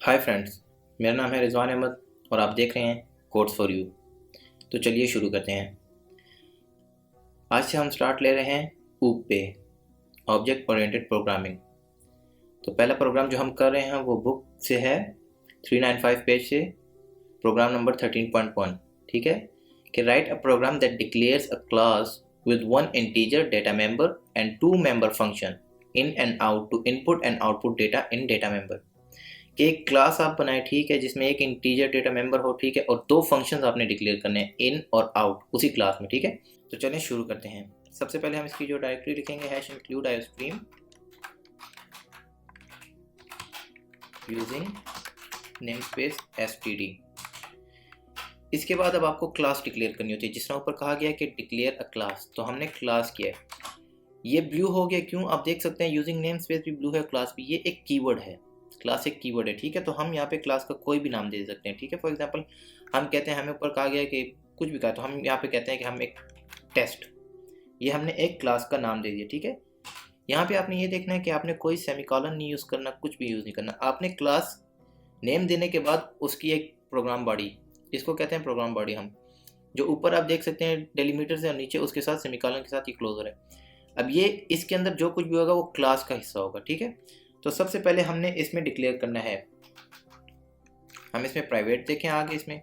Hi friends, मेरा नाम है रिजवान अहमद और आप देख रहे हैं कोड्स फॉर यू। तो चलिए शुरू करते हैं। आज से हम स्टार्ट ले रहे हैं ऊप पे, ऑब्जेक्ट ओरिएंटेड प्रोग्रामिंग। तो पहला प्रोग्राम जो हम कर रहे हैं वो बुक से है, 395 पेज से, प्रोग्राम नंबर 13.1। ठीक है, कि write a program that declares a class with one integer data member and two member function in and out to input and output data in data member। कि एक class आप बनाए, ठीक है, जिसमें एक इंटीजर डेटा मेंबर हो, ठीक है, और दो फंक्शंस आपने डिक्लेयर करने हैं, इन और आउट, उसी क्लास में। ठीक है, तो चलें शुरू करते हैं। सबसे पहले हम इसकी जो डायरेक्टरी लिखेंगे hash include iostream using namespace std। इसके बाद अब आपको क्लास डिक्लेयर करनी होती है। जिस तरह ऊपर कहा गया है कि डिक्लेयर अ क्लास, तो हमने क्लास किया है। ये ब्लू हो गया, क्यों? आप देख सकते हैं यूजिंग नेम स्पेस भी ब्लू है, क्लास भी। ये एक कीवर्ड है, क्लास एक कीवर्ड है। ठीक है, तो हम यहाँ पे क्लास का कोई भी नाम दे सकते हैं। ठीक है, फॉर एग्जांपल हम कहते हैं, हमें ऊपर कहा गया है कि कुछ भी कहा, तो हम यहाँ पे कहते हैं कि हम एक टेस्ट, ये हमने एक क्लास का नाम दे दिया। ठीक है, यहाँ पे आपने ये देखना है कि आपने कोई सेमीकॉलन नहीं यूज़ करना, कुछ भी यूज़ नहीं करना। आपने क्लास नेम देने के बाद उसकी एक प्रोग्राम बॉडी, इसको कहते हैं प्रोग्राम बॉडी। हम जो ऊपर आप देख सकते हैं डेलीमीटर से, और नीचे उसके साथ सेमीकॉलन के साथ ये क्लोजर है। अब ये इसके अंदर जो कुछ भी होगा वो क्लास का हिस्सा होगा। ठीक है, तो सबसे पहले हमने इसमें डिक्लेयर करना है, हम इसमें प्राइवेट देखें आगे। इसमें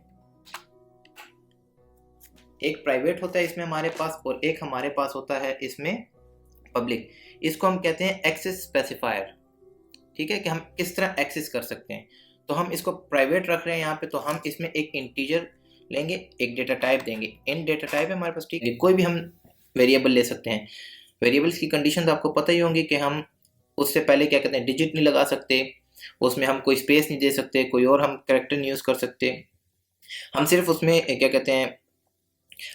एक प्राइवेट होता है इसमें हमारे पास, और एक हमारे पास होता है इसमें पब्लिक। इसको हम कहते हैं एक्सेस स्पेसिफायर। ठीक है, कि हम किस तरह एक्सेस कर सकते हैं। तो हम इसको प्राइवेट रख रहे हैं यहाँ पे, तो हम इसमें एक इंटीजर लेंगे, एक डेटा टाइप देंगे। इन डेटा टाइप है हमारे पास। ठीक है, कोई भी हम वेरिएबल ले सकते हैं। वेरिएबल्स की कंडीशन आपको पता ही होंगी कि हम उससे पहले क्या कहते हैं, डिजिट नहीं लगा सकते, उसमें हम कोई स्पेस नहीं दे सकते, कोई और हम कैरेक्टर नहीं यूज़ कर सकते, हम सिर्फ उसमें क्या कहते हैं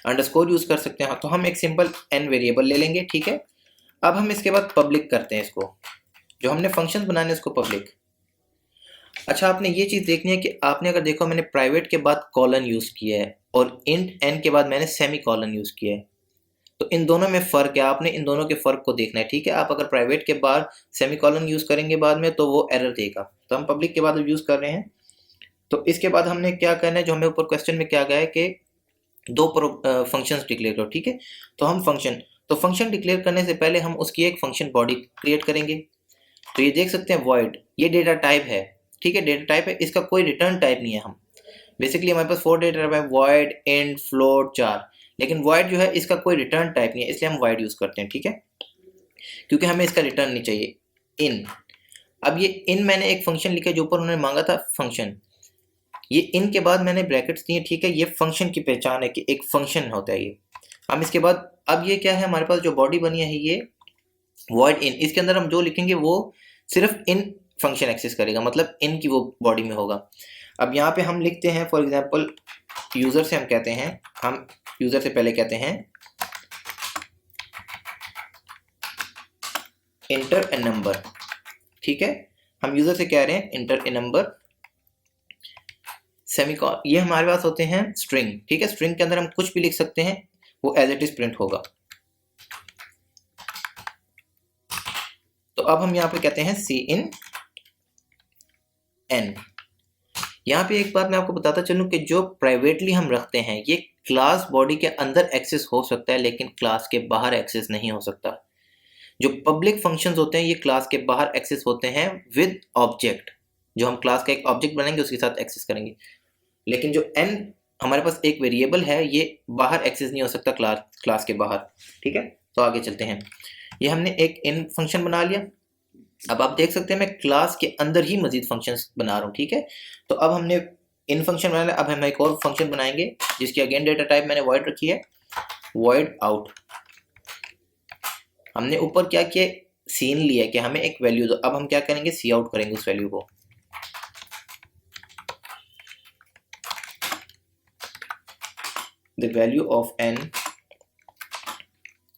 अंडरस्कोर यूज़ कर सकते हैं। तो हम एक सिंपल एन वेरिएबल ले लेंगे। ठीक है, अब हम इसके बाद पब्लिक करते हैं इसको, जो हमने फंक्शन बनाने उसको पब्लिक। अच्छा, आपने ये चीज़ देखनी है कि आपने अगर देखो, मैंने प्राइवेट के बाद कॉलन यूज़ किया है और इंट एन के बाद मैंने सेमी कॉलन यूज़ किया है। तो इन दोनों में फ़र्क है, आपने इन दोनों के फ़र्क को देखना है। ठीक है, आप अगर प्राइवेट के बाद सेमीकोलन यूज़ करेंगे बाद में, तो वो एरर देगा। तो हम पब्लिक के बाद यूज़ कर रहे हैं। तो इसके बाद हमने क्या करना है, जो हमें ऊपर क्वेश्चन में क्या गया है कि दो फंक्शंस डिक्लेयर करो। ठीक है, तो हम फंक्शन डिक्लेयर करने से पहले हम उसकी एक फंक्शन बॉडी क्रिएट करेंगे। तो ये देख सकते हैं वॉइड, ये डेटा टाइप है। ठीक है, डेटा टाइप है, इसका कोई रिटर्न टाइप नहीं है। हम बेसिकली हमारे पास 4 डेटा टाइप है, वॉइड, इंट, फ्लोट, 4। लेकिन वॉइड जो है इसका कोई रिटर्न टाइप नहीं है, इसलिए हम वॉइड यूज़ करते हैं। ठीक है, क्योंकि हमें इसका रिटर्न नहीं चाहिए। इन, अब ये इन मैंने एक फंक्शन लिखा जो ऊपर उन्होंने मांगा था फंक्शन, ये इन के बाद मैंने ब्रैकेट्स दिए। ठीक है, ये फंक्शन की पहचान है कि एक फंक्शन होता है ये। हम इसके बाद अब ये क्या है, हमारे पास जो बॉडी बनी है ये वॉइड इन, इसके अंदर हम जो लिखेंगे वो सिर्फ इन फंक्शन एक्सेस करेगा, मतलब इन की वो बॉडी में होगा। अब यहाँ पे हम लिखते हैं, फॉर एग्जांपल यूज़र से हम कहते हैं, हम यूज़र से पहले कहते हैं इंटर ए नंबर। ठीक है, हम यूज़र से कह रहे हैं इंटर ए नंबर सेमीकॉलन। ये हमारे पास होते हैं स्ट्रिंग। ठीक है, स्ट्रिंग के अंदर हम कुछ भी लिख सकते हैं, वो एज इट इज प्रिंट होगा। तो अब हम यहाँ पे कहते हैं सी इन एन। यहाँ पे एक बात मैं आपको बताता चलूँ कि जो प्राइवेटली हम रखते हैं ये क्लास बॉडी के अंदर एक्सेस हो सकता है, लेकिन क्लास के बाहर एक्सेस नहीं हो सकता। जो पब्लिक फंक्शंस होते हैं ये क्लास के बाहर एक्सेस होते हैं विद ऑब्जेक्ट, जो हम क्लास का एक ऑब्जेक्ट बनाएंगे उसके साथ एक्सेस करेंगे। लेकिन जो एन हमारे पास एक वेरिएबल है, ये बाहर एक्सेस नहीं हो सकता क्लास के बाहर। ठीक है, तो आगे चलते हैं। ये हमने एक इन फंक्शन बना लिया। अब आप देख सकते हैं मैं क्लास के अंदर ही मजीद फंक्शंस बना रहा हूँ। ठीक है, तो अब हमने इन फंक्शन बना लिया। अब हम एक और फंक्शन बनाएंगे जिसकी अगेन डेटा टाइप मैंने वॉइड रखी है, वॉइड आउट। हमने ऊपर क्या किया, सीन लिया कि हमें एक वैल्यू दो। अब हम क्या करेंगे, सी आउट करेंगे उस वैल्यू को। The value of N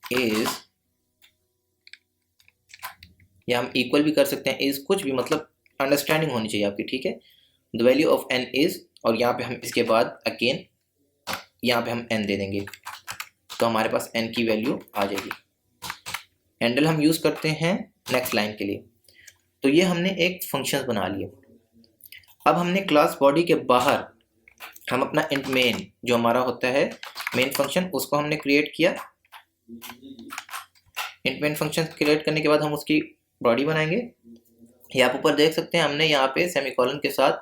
is, या हम इक्वल भी कर सकते हैं, इज कुछ भी, मतलब अंडरस्टैंडिंग होनी चाहिए आपकी। ठीक है, the value of N is, और यहाँ पे हम इसके बाद अगेन यहाँ पे हम एन दे देंगे, तो हमारे पास एन की वैल्यू आ जाएगी। हैंडल हम यूज़ करते हैं नेक्स्ट लाइन के लिए। तो ये हमने एक फंक्शन बना लिया। अब हमने क्लास बॉडी के बाहर हम अपना इंट मेन जो हमारा होता है मेन फंक्शन, उसको हमने क्रिएट किया। इंट मेन फंक्शन क्रिएट करने के बाद हम उसकी बॉडी बनाएंगे। ये आप ऊपर देख सकते हैं, हमने यहाँ पे सेमीकोलन के साथ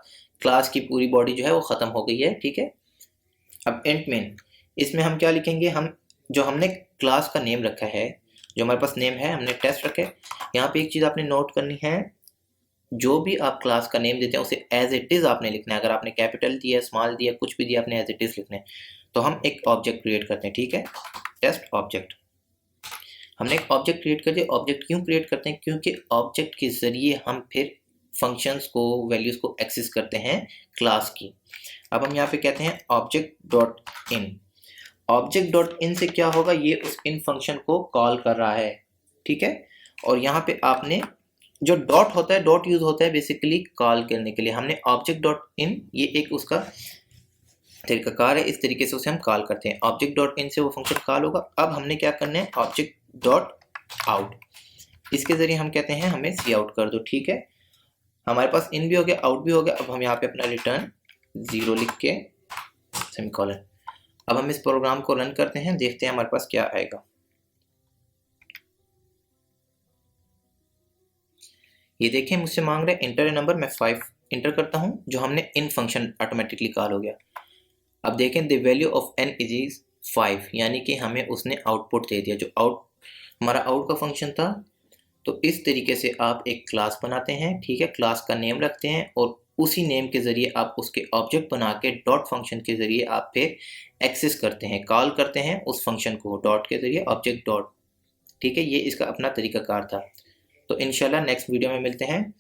क्लास की पूरी बॉडी जो है वो ख़त्म हो गई है, ठीक है। अब इंट मेन, इसमें हम क्या लिखेंगे, हम जो हमने क्लास का नेम रखा है, जो हमारे पास नेम है हमने टेस्ट रखा है। यहाँ पे एक चीज़ आपने नोट करनी है, जो भी आप क्लास का नेम देते हैं उसे एज इट इज़ आपने लिखना है। अगर आपने कैपिटल दिया, स्मॉल दिया, कुछ भी दिया, आपने एज इट इज़ लिखना है। तो हम एक ऑब्जेक्ट क्रिएट करते हैं, ठीक है, टेस्ट ऑब्जेक्ट। हमने एक ऑब्जेक्ट क्रिएट कर दिया। ऑब्जेक्ट क्यों क्रिएट करते हैं, क्योंकि ऑब्जेक्ट के ज़रिए हम फिर फंक्शंस को, वैल्यूज़ को एक्सेस करते हैं क्लास की। अब हम यहाँ पे कहते हैं object dot in. Object dot in से क्या होगा, ये उस इन फंक्शन को कॉल कर रहा है, ठीक है। और यहाँ पे आपने जो डॉट होता है, डॉट यूज होता है बेसिकली कॉल करने के लिए। हमने ऑब्जेक्ट डॉट इन, ये एक उसका तरीकाकार है, इस तरीके से उसे हम कॉल करते हैं। ऑब्जेक्ट डॉट इन से वो फंक्शन कॉल होगा। अब हमने क्या करना है, ऑब्जेक्ट डॉट आउट, इसके जरिए हम कहते हैं हमें सी आउट कर दो, ठीक है। हमारे पास इन भी हो गया, आउट भी हो गया। अब हम यहाँ पे अपना रिटर्न 0 लिख के सेमीकोलन। अब हम इस प्रोग्राम को रन करते हैं, देखते हैं हमारे पास क्या आएगा। ये देखें मुझसे मांग रहे इंटर ए नंबर, मैं 5 इंटर करता हूँ, जो हमने इन फंक्शन ऑटोमेटिकली कॉल हो गया। अब देखें the value of n is 5, यानी कि हमें उसने आउटपुट दे दिया, जो हमारा आउट का फंक्शन था। तो इस तरीके से आप एक क्लास बनाते हैं, ठीक है, क्लास का नेम रखते हैं और उसी नेम के ज़रिए आप उसके ऑब्जेक्ट बना के डॉट फंक्शन के ज़रिए आप फिर एक्सेस करते हैं, कॉल करते हैं उस फंक्शन को डॉट के ज़रिए, ऑब्जेक्ट डॉट, ठीक है। ये इसका अपना तरीकाकार था। तो इंशाल्लाह नेक्स्ट वीडियो में मिलते हैं।